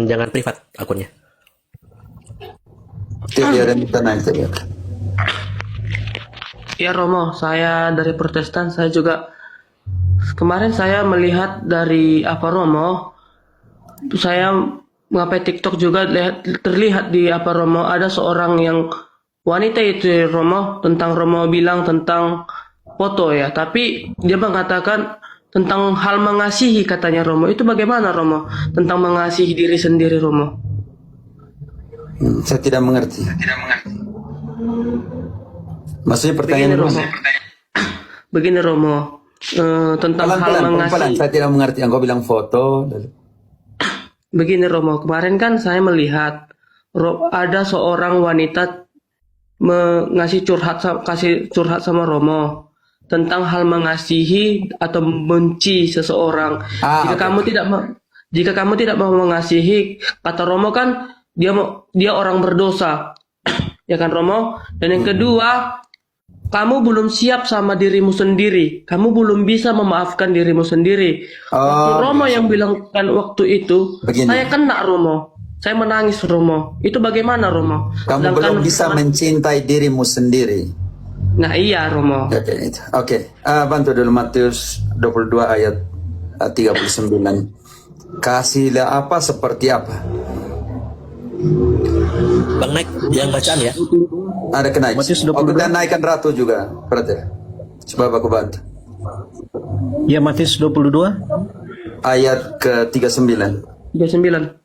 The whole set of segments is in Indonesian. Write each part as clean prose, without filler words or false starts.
jangan privat akunnya. Dia ada minta naik tadi. Ya Romo, saya dari Protestan, saya juga kemarin saya melihat dari apa Romo, saya ngapain TikTok juga terlihat di apa Romo, ada seorang yang wanita itu ya, Romo, tentang Romo bilang tentang foto ya, tapi dia mengatakan tentang hal mengasihi katanya Romo. Itu bagaimana Romo? Tentang mengasihi diri sendiri Romo. Saya tidak mengerti. Maksudnya Begini pertanyaan Romo. Begini Romo, tentang hal pelan-pelan, mengasihi. saya tidak mengerti. Engkau bilang foto. Begini Romo, kemarin kan saya melihat ada seorang wanita kasih curhat sama Romo tentang hal mengasihi atau benci seseorang. Jika oke. jika kamu tidak mau mengasihi, kata Romo kan dia orang berdosa, ya kan Romo? Dan yang kedua, kamu belum siap sama dirimu sendiri. Kamu belum bisa memaafkan dirimu sendiri. Waktu Romo yang bilang kan waktu itu, Begini. saya kena Romo. Saya menangis Romo. Itu bagaimana Romo? Kamu belum bisa mencintai dirimu sendiri. Nah iya Romo. Oke. Bantu dulu Matius 22 ayat 39. Kasihlah apa seperti apa. Bang naik yang bacaan ya. Ada kenaik. Matius 22. Dan naikkan ratu juga, brother. Coba aku bantu. Ya, Matius 22 Ayat ke-39. 39.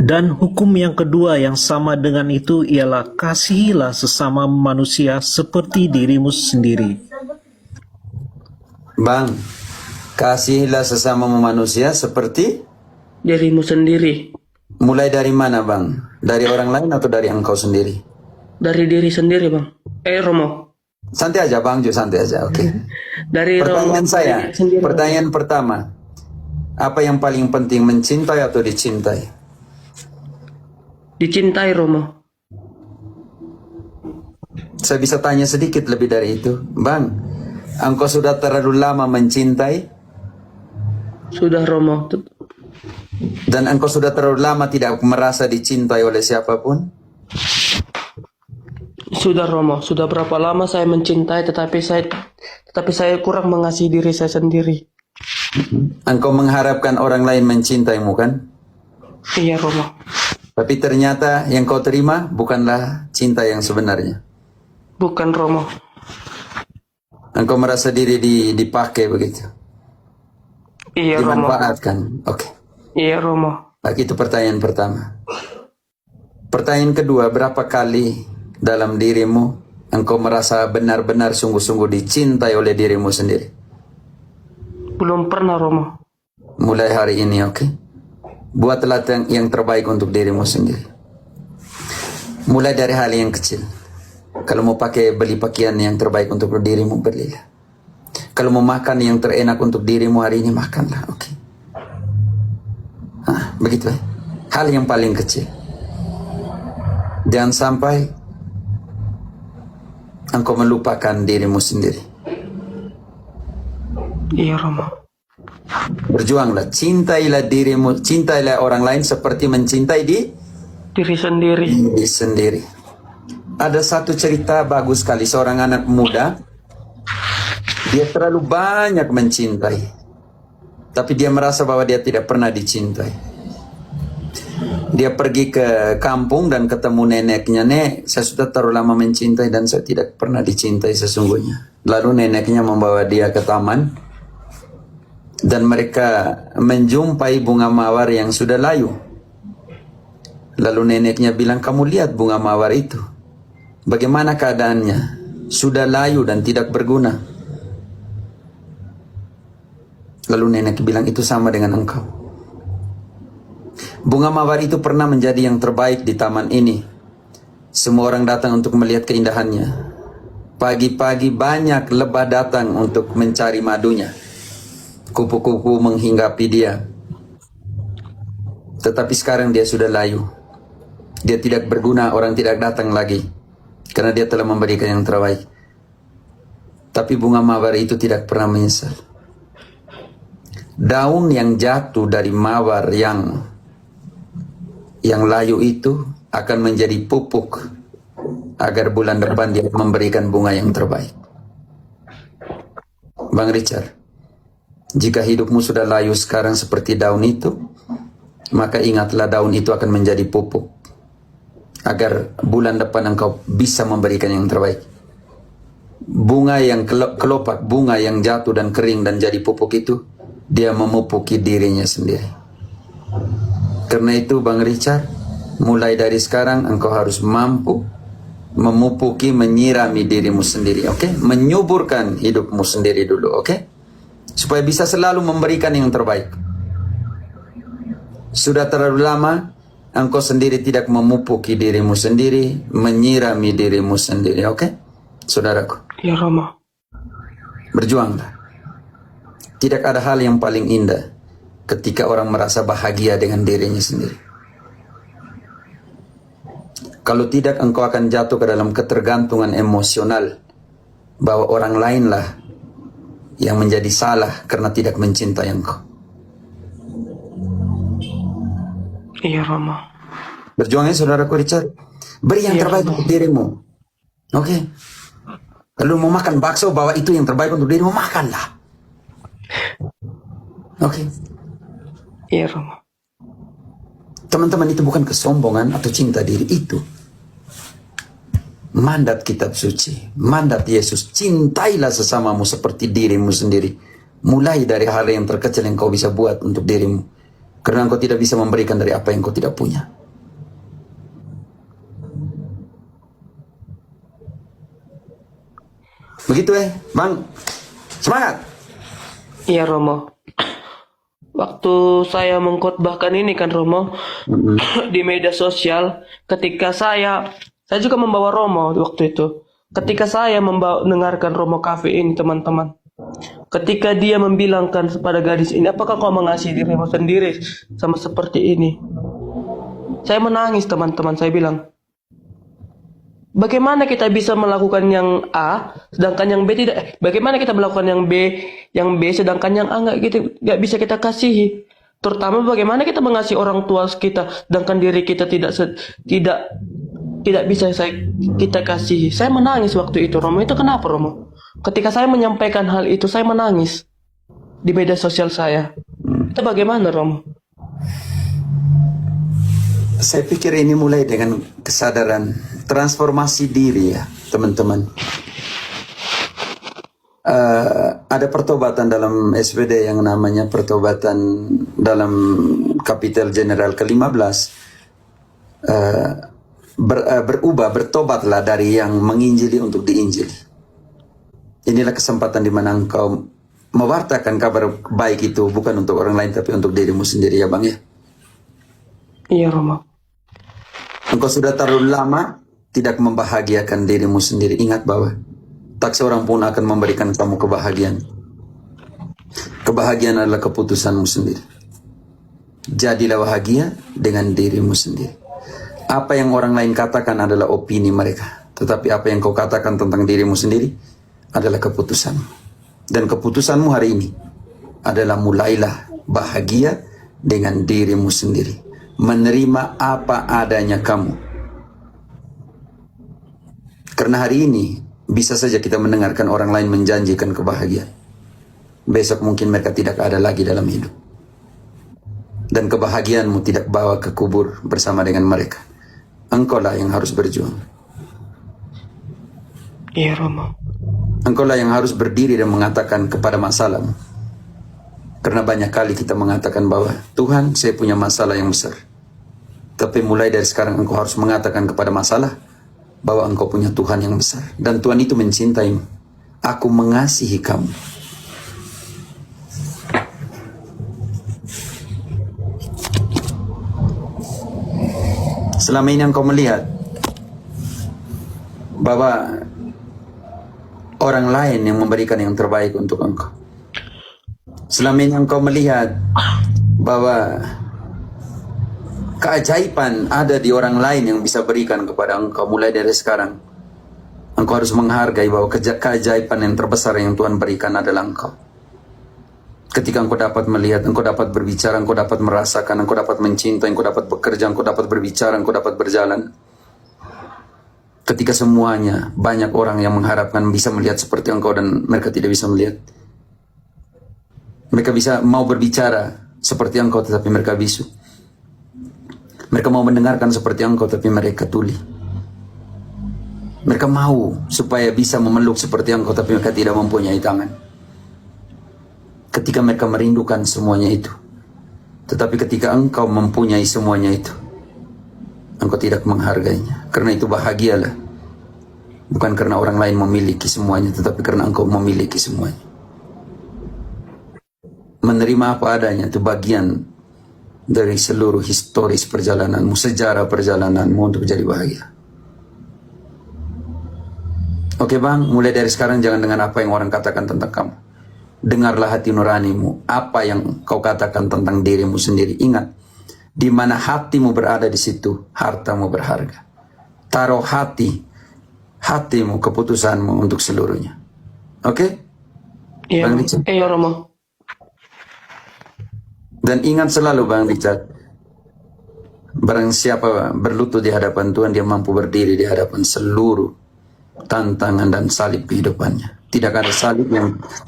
Dan hukum yang kedua yang sama dengan itu ialah kasihilah sesama manusia seperti dirimu sendiri. Bang, kasihilah sesama manusia seperti Dirimu sendiri. mulai dari mana, Bang? Dari orang lain atau dari engkau sendiri? Dari diri sendiri Bang. Romo. Santai aja, Bang, santai aja, oke. Dari Pertanyaan Romo, saya, dari diri sendiri. pertanyaan pertama. Apa yang paling penting, mencintai atau dicintai? Dicintai Romo. Saya bisa tanya sedikit lebih dari itu. Bang, engkau sudah terlalu lama mencintai Sudah Romo. dan engkau sudah terlalu lama tidak merasa dicintai oleh siapapun? Sudah Romo. Sudah berapa lama saya mencintai tetapi saya kurang mengasihi diri saya sendiri. Engkau mengharapkan orang lain mencintaimu, kan? Iya Romo. Tapi ternyata yang kau terima bukanlah cinta yang sebenarnya. Bukan Romo. Engkau merasa diri dipakai begitu. Iya Romo. Dimanfaatkan. Oke. Iya Romo. Baik, itu pertanyaan pertama. Pertanyaan kedua, berapa kali dalam dirimu engkau merasa benar-benar sungguh-sungguh dicintai oleh dirimu sendiri? Belum pernah Romo. Mulai hari ini, oke? Buatlah yang terbaik untuk dirimu sendiri. Mulai dari hal yang kecil. Kalau mau beli pakaian yang terbaik untuk dirimu, belilah. Kalau mau makan yang terenak untuk dirimu hari ini, makanlah, oke? Begitu ya. Hal yang paling kecil. Jangan sampai engkau melupakan dirimu sendiri. Iya Romo. Berjuanglah, cintailah dirimu, cintailah orang lain seperti mencintai Diri sendiri. diri sendiri. Ada satu cerita bagus sekali, seorang anak muda, dia terlalu banyak mencintai, tapi dia merasa bahwa dia tidak pernah dicintai. Dia pergi ke kampung dan ketemu neneknya. Nek, saya sudah terlalu lama mencintai dan saya tidak pernah dicintai sesungguhnya. Lalu neneknya membawa dia ke taman dan mereka menjumpai bunga mawar yang sudah layu. Lalu neneknya bilang, kamu lihat bunga mawar itu, bagaimana keadaannya? Sudah layu dan tidak berguna. Lalu nenek bilang, itu sama dengan engkau. Bunga mawar itu pernah menjadi yang terbaik di taman ini. Semua orang datang untuk melihat keindahannya. Pagi-pagi banyak lebah datang untuk mencari madunya. Kupu-kupu menghinggapi dia. Tetapi sekarang dia sudah layu. Dia tidak berguna, orang tidak datang lagi. Karena dia telah memberikan yang terbaik. Tapi bunga mawar itu tidak pernah menyesal. daun yang jatuh dari mawar yang layu itu akan menjadi pupuk agar bulan depan dia memberikan bunga yang terbaik. Bang Richard, jika hidupmu sudah layu sekarang seperti daun itu, maka ingatlah daun itu akan menjadi pupuk agar bulan depan engkau bisa memberikan yang terbaik. Bunga yang kelopak, bunga yang jatuh dan kering dan jadi pupuk itu, dia memupuki dirinya sendiri. Karena itu Bang Richard, mulai dari sekarang engkau harus mampu memupuki, menyirami dirimu sendiri, oke? Menyuburkan hidupmu sendiri dulu, oke? Supaya bisa selalu memberikan yang terbaik. Sudah terlalu lama engkau sendiri tidak memupuki dirimu sendiri, menyirami dirimu sendiri, oke? Saudaraku. Ya Romo. Berjuanglah. Tidak ada hal yang paling indah ketika orang merasa bahagia dengan dirinya sendiri. Kalau tidak, engkau akan jatuh ke dalam ketergantungan emosional bahwa orang lainlah yang menjadi salah karena tidak mencintai engkau. Iya Romo. Berjuangnya saudaraku Richard. Beri yang terbaik untuk dirimu. Oke. Kalau mau makan bakso, bawa itu yang terbaik untuk dirimu, makanlah. Oke. Iya Romo. Teman-teman, itu bukan kesombongan atau cinta diri, itu mandat kitab suci, mandat Yesus. Cintailah sesamamu seperti dirimu sendiri. Mulai dari hal yang terkecil yang kau bisa buat untuk dirimu, karena engkau tidak bisa memberikan dari apa yang kau tidak punya. Begitu Bang. Semangat. Iya Romo. Waktu saya mengkhotbahkan ini kan Romo, di media sosial, ketika saya juga membawa Romo waktu itu. Ketika saya mendengarkan Romo Cafe ini teman-teman, ketika dia membilangkan kepada gadis ini, apakah kau mengasihi dirimu sendiri sama seperti ini? Saya menangis teman-teman, saya bilang, bagaimana kita bisa melakukan yang A, sedangkan yang B tidak? Bagaimana kita melakukan yang B, sedangkan yang A nggak bisa kita kasihi? Terutama bagaimana kita mengasihi orang tua kita, sedangkan diri kita tidak bisa kita kasihi. Saya menangis waktu itu, Romo. Itu kenapa, Romo? Ketika saya menyampaikan hal itu, saya menangis di media sosial saya. Itu bagaimana, Romo? Saya pikir ini mulai dengan kesadaran transformasi diri ya, teman-teman. Ada pertobatan dalam SPD yang namanya pertobatan dalam Kapitel General ke-15. Bertobatlah dari yang menginjili untuk diinjili. Inilah kesempatan di mana engkau mewartakan kabar baik itu bukan untuk orang lain tapi untuk dirimu sendiri ya Bang ya. Iya Romo. Engkau sudah terlalu lama tidak membahagiakan dirimu sendiri. Ingat bahwa tak seorang pun akan memberikan kamu kebahagiaan. Kebahagiaan adalah keputusanmu sendiri. Jadilah bahagia dengan dirimu sendiri. Apa yang orang lain katakan adalah opini mereka. Tetapi apa yang kau katakan tentang dirimu sendiri adalah keputusanmu. Dan keputusanmu hari ini adalah mulailah bahagia dengan dirimu sendiri. Menerima apa adanya kamu. Karena hari ini bisa saja kita mendengarkan orang lain menjanjikan kebahagiaan. Besok mungkin mereka tidak ada lagi dalam hidup. Dan kebahagiaanmu tidak bawa ke kubur bersama dengan mereka. Engkaulah yang harus berjuang. Iya Romo. Engkaulah yang harus berdiri dan mengatakan kepada masalahmu. Karena banyak kali kita mengatakan bahwa Tuhan, saya punya masalah yang besar. Tapi mulai dari sekarang engkau harus mengatakan kepada masalah bahwa engkau punya Tuhan yang besar. Dan Tuhan itu mencintaimu. Aku mengasihi kamu. Selama ini engkau melihat bahwa orang lain yang memberikan yang terbaik untuk engkau. Selama ini engkau melihat bahwa keajaiban ada di orang lain yang bisa berikan kepada engkau. Mulai dari sekarang engkau harus menghargai bahwa keajaiban yang terbesar yang Tuhan berikan adalah engkau. Ketika engkau dapat melihat, engkau dapat berbicara, engkau dapat merasakan, engkau dapat mencintai, engkau dapat bekerja, engkau dapat berbicara, engkau dapat berjalan. Ketika semuanya, banyak orang yang mengharapkan bisa melihat seperti engkau dan mereka tidak bisa melihat. Mereka bisa mau berbicara seperti engkau tetapi mereka bisu. Mereka mau mendengarkan seperti engkau tapi mereka tuli. Mereka mau supaya bisa memeluk seperti engkau tapi mereka tidak mempunyai tangan. Ketika mereka merindukan semuanya itu. Tetapi ketika engkau mempunyai semuanya itu, engkau tidak menghargainya. Karena itu bahagialah. Bukan karena orang lain memiliki semuanya, tetapi karena engkau memiliki semuanya. Menerima apa adanya itu bagian dari seluruh historis perjalananmu, sejarah perjalananmu untuk jadi bahagia. Oke bang, mulai dari sekarang jangan dengan apa yang orang katakan tentang kamu. Dengarlah hati nuranimu, apa yang kau katakan tentang dirimu sendiri. Ingat, di mana hatimu berada di situ, hartamu berharga. Taruh hatimu, keputusanmu untuk seluruhnya. Oke? Iya, Bang Richard? iya Romo. Dan ingat selalu Bang Richard, barang siapa berlutut di hadapan Tuhan, dia mampu berdiri di hadapan seluruh tantangan dan salib kehidupannya. Tidak ada salib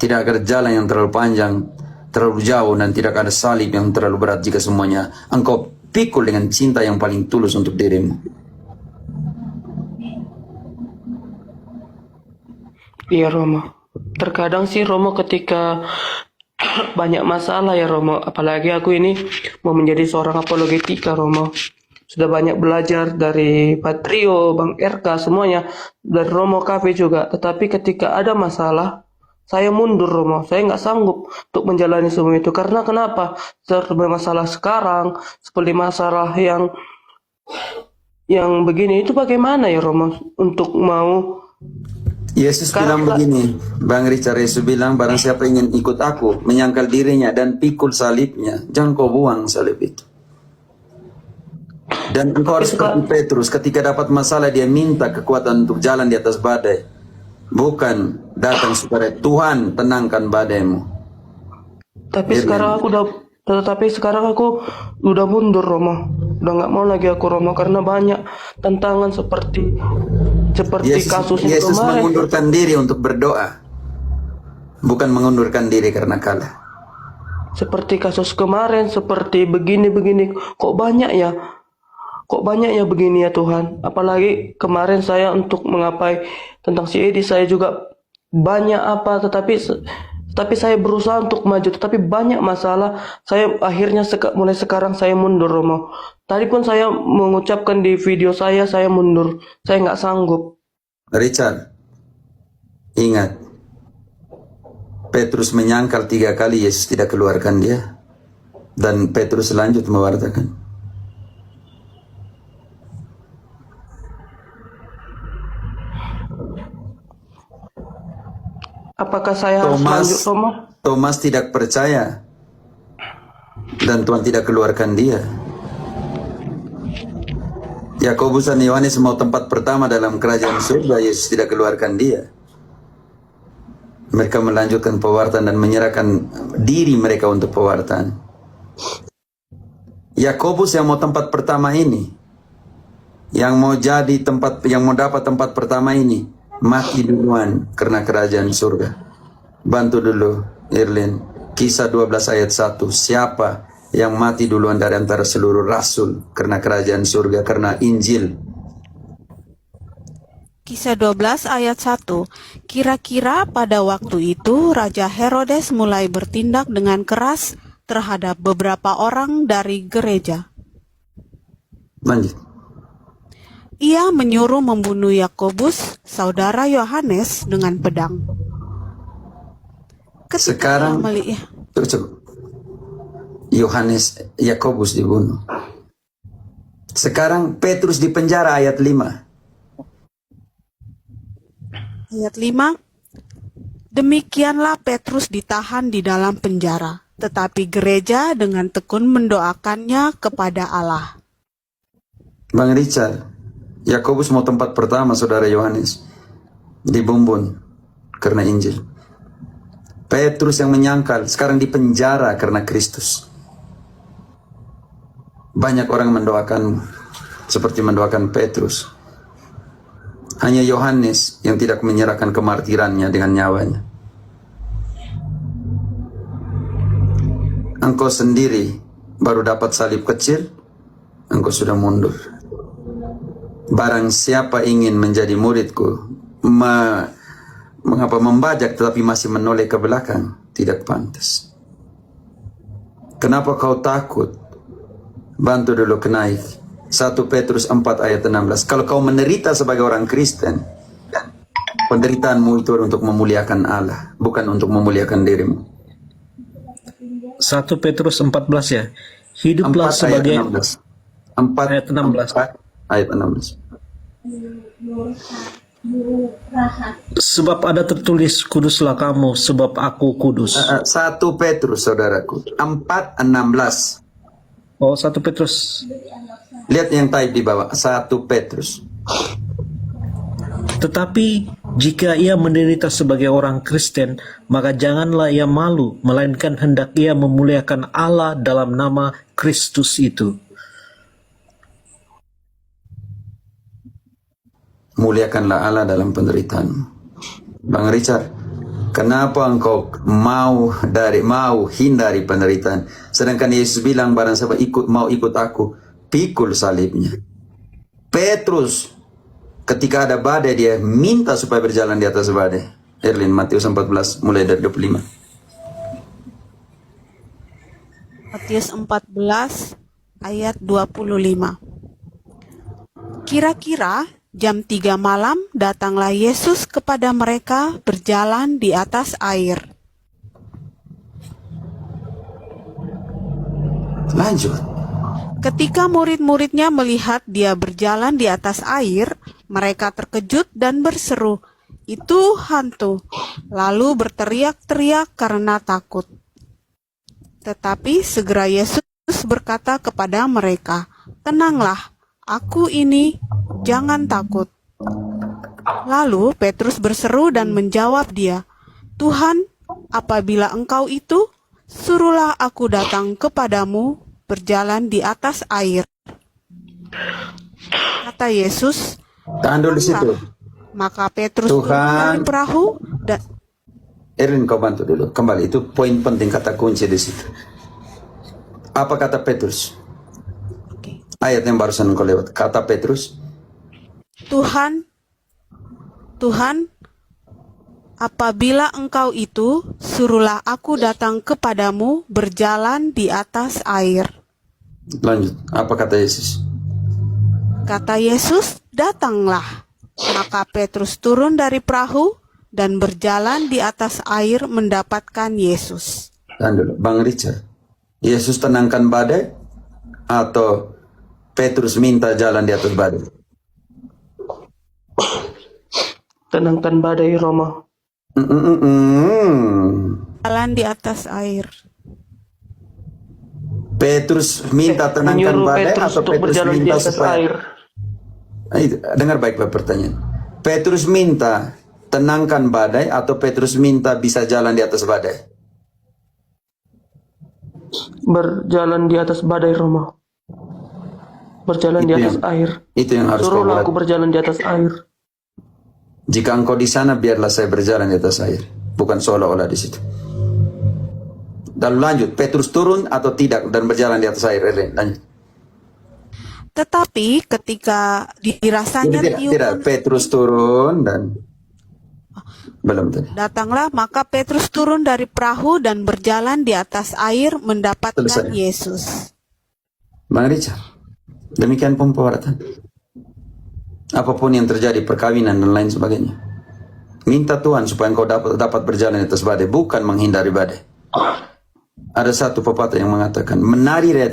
tidak ada jalan yang terlalu panjang, terlalu jauh, dan tidak ada salib yang terlalu berat jika semuanya engkau pikul dengan cinta yang paling tulus untuk dirimu. Iya Romo. Terkadang sih Romo ketika banyak masalah ya Romo, apalagi aku ini mau menjadi seorang apologetika Romo. Sudah banyak belajar dari Patrio, Bang RK, semuanya, dari Romo Cafe juga. Tetapi ketika ada masalah, saya mundur Romo. Saya nggak sanggup untuk menjalani semua itu. Karena kenapa? Seperti masalah sekarang, seperti masalah yang begini, itu bagaimana ya Romo untuk mau... Yesus bilang begini, Bang Richard, Yesus bilang, barang siapa ingin ikut aku, menyangkal dirinya dan pikul salibnya, jangan kau buang salib itu. Dan engkau harus seperti Petrus, ketika dapat masalah dia minta kekuatan untuk jalan di atas badai. Bukan datang supaya Tuhan tenangkan badaimu. Tapi sekarang aku udah mundur Romo. Udah nggak mau lagi aku Romo karena banyak tantangan seperti kasusnya Yesus kemarin. mengundurkan diri untuk berdoa, bukan mengundurkan diri karena kalah. Seperti kasus kemarin, seperti begini-begini. Kok banyak ya begini ya Tuhan. Apalagi kemarin saya untuk menggapai tentang si Edi, saya juga banyak tetapi saya berusaha untuk maju, tetapi banyak masalah. Saya akhirnya mulai sekarang saya mundur Romo. Tadi pun saya mengucapkan di video saya mundur. Saya nggak sanggup. Richard, ingat, Petrus menyangkal 3 kali Yesus tidak keluarkan dia. Dan Petrus lanjut mewartakan. Apakah saya harus lanjut Romo? Thomas tidak percaya dan Tuhan tidak keluarkan dia. Yakobus dan Yohanes mau tempat pertama dalam kerajaan surga, Yesus tidak keluarkan dia. Mereka melanjutkan pewartaan dan menyerahkan diri mereka untuk pewartaan. Yakobus yang mau tempat pertama ini, yang mau dapat tempat pertama ini, mati duluan karena kerajaan surga. Bantu dulu Irlin, Kisah 12 ayat 1. Siapa yang mati duluan dari antara seluruh rasul karena kerajaan surga, karena Injil? Kisah 12 ayat 1. Kira-kira pada waktu itu Raja Herodes mulai bertindak dengan keras terhadap beberapa orang dari gereja. Lanjut. Ia menyuruh membunuh Yakobus, saudara Yohanes, dengan pedang. Sekarang Yakobus dibunuh. Sekarang Petrus di penjara, ayat 5. Ayat 5. Demikianlah Petrus ditahan di dalam penjara, tetapi gereja dengan tekun mendoakannya kepada Allah. Bang Richard, Yakobus mau tempat pertama saudara Yohanes dibumbun karena Injil. Petrus yang menyangkal sekarang di penjara karena Kristus. Banyak orang mendoakan seperti mendoakan Petrus. Hanya Yohanes yang tidak menyerahkan kemartirannya dengan nyawanya. Engkau sendiri baru dapat salib kecil, engkau sudah mundur. Barang siapa ingin menjadi muridku, mengapa membajak tetapi masih menoleh ke belakang, tidak pantas. Kenapa kau takut? Bantu dulu kenaik 1 Petrus 4 ayat 16. Kalau kau menderita sebagai orang Kristen, penderitaanmu itu untuk memuliakan Allah, bukan untuk memuliakan dirimu. 1 Petrus 14 ya. Hiduplah 4 sebagai ayat 16. 4 ayat 16. 4 ayat 16. Sebab ada tertulis, kuduslah kamu sebab aku kudus. 1 Petrus saudaraku 4:16. Oh, 1 Petrus. Lihat yang type di bawah, 1 Petrus. Tetapi jika ia menderita sebagai orang Kristen, maka janganlah ia malu, melainkan hendak ia memuliakan Allah dalam nama Kristus itu. Muliakanlah Allah dalam penderitaanmu. Bang Richard, kenapa engkau mau hindari penderitaan? Sedangkan Yesus bilang barang siapa mau ikut aku, pikul salibnya. Petrus ketika ada badai dia minta supaya berjalan di atas badai. Erlin, Matius 14 mulai dari 25. Matius 14 ayat 25. Kira-kira jam 3 malam datanglah Yesus kepada mereka berjalan di atas air. Lanjut. Ketika murid-muridnya melihat dia berjalan di atas air, mereka terkejut dan berseru, "Itu hantu!" Lalu berteriak-teriak karena takut. Tetapi segera Yesus berkata kepada mereka, "Tenanglah, aku ini, jangan takut." Lalu Petrus berseru dan menjawab dia, "Tuhan, apabila Engkau itu, suruhlah aku datang kepadamu berjalan di atas air." Kata Yesus, Tahan dulu di situ. maka Petrus turun dari Tuhan. perahu dan Erlin, kau bantu dulu. Kembali, itu poin penting, kata kunci di situ. Apa kata Petrus? Ayat yang barusan kau lewat. Kata Petrus, Tuhan, apabila Engkau itu, suruhlah aku datang kepadamu berjalan di atas air. lanjut. Apa kata Yesus? Kata Yesus, datanglah. Maka Petrus turun dari perahu dan berjalan di atas air mendapatkan Yesus. Tahan dulu. Bang Richard, Yesus tenangkan badai atau Petrus minta jalan di atas badai? Tenangkan badai Romo. Jalan di atas air. Petrus minta tenangkan Menyuruh badai Petrus atau untuk Petrus berjalan di minta atas supaya... air. Dengar baik-baik pertanyaan. Petrus minta tenangkan badai atau Petrus minta bisa jalan di atas badai? Berjalan di atas badai Romo. Berjalan di atas air. Itu yang harus kau Suruhlah buat. aku berjalan di atas air. Jika engkau di sana, biarlah saya berjalan di atas air. Bukan seolah-olah di situ. Dan lanjut, Petrus turun atau tidak dan berjalan di atas air? Lanjut. Tetapi ketika dirasanya Tidak, tiupan Petrus turun dan belum tadi. datanglah, maka Petrus turun dari perahu dan berjalan di atas air mendapatkan Selesai. Yesus. Bang Richard, demikian pembuatan. Apapun yang terjadi, perkawinan dan lain sebagainya, minta Tuhan supaya engkau dapat berjalan di atas badai, bukan menghindari badai. Ada satu pepatah yang mengatakan, menarilah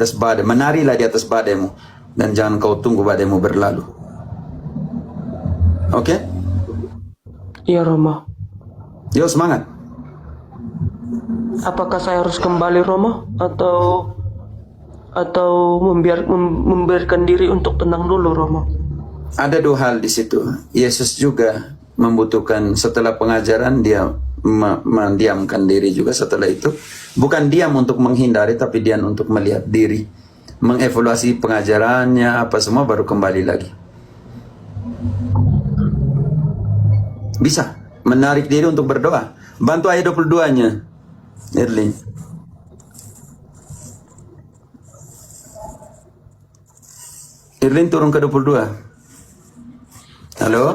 di atas badaimu, dan jangan kau tunggu badaimu berlalu. Oke? Iya Romo. Yo, semangat. Apakah saya harus kembali Romo atau membiarkan diri untuk tenang dulu Romo? Ada dua hal di situ. Yesus juga membutuhkan setelah pengajaran dia mendiamkan diri juga setelah itu. Bukan diam untuk menghindari, tapi diam untuk melihat diri, mengevaluasi pengajarannya, apa semua, baru kembali lagi. Bisa menarik diri untuk berdoa. Bantu ayat 22-nya, Erlin. Erlin turun ke 22. Halo?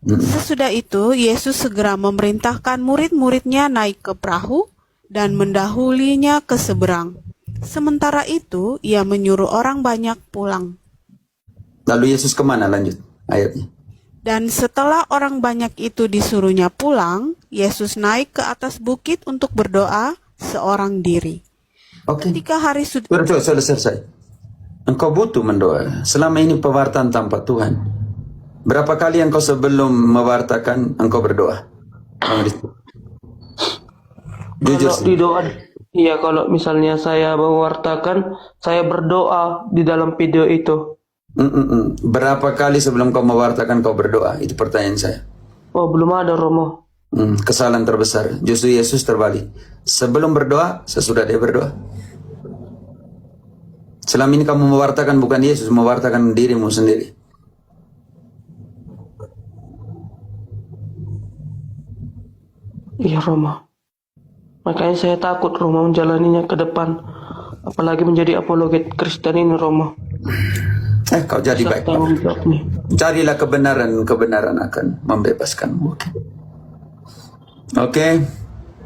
Sesudah itu, Yesus segera memerintahkan murid-muridnya naik ke perahu dan mendahulinya ke seberang. Sementara itu, ia menyuruh orang banyak pulang. Lalu Yesus kemana? Lanjut ayatnya. Dan setelah orang banyak itu disuruhnya pulang, Yesus naik ke atas bukit untuk berdoa seorang diri. Oke. Ketika hari sudah Sudah selesai. Engkau butuh mendoa. Selama ini pewartaan tanpa Tuhan. Berapa kali engkau sebelum mewartakan engkau berdoa? Jujur Kalau sih. di doa, iya, kalau misalnya saya mewartakan, saya berdoa di dalam video itu. Berapa kali sebelum kau mewartakan kau berdoa? Itu pertanyaan saya. Oh, belum ada Romo. Kesalahan terbesar. Justru Yesus terbalik. Sebelum berdoa, sesudah dia berdoa. Selama ini kamu mewartakan bukan Yesus, mewartakan dirimu sendiri. Iya, Romo. Makanya saya takut, Romo, menjalaninya ke depan. Apalagi menjadi apologet Kristen ini, Romo. Kau jadi baik. Tanggung jawab nih. Carilah kebenaran akan membebaskanmu. Oke.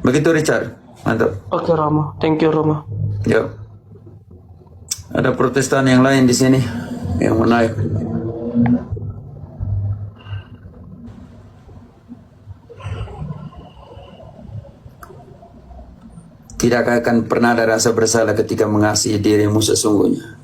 Begitu Richard. Mantap. Oke, Romo. Thank you, Romo. Yuk. Ada Protestan yang lain di sini yang menaik. Tidak akan pernah ada rasa bersalah ketika mengasihi dirimu sesungguhnya.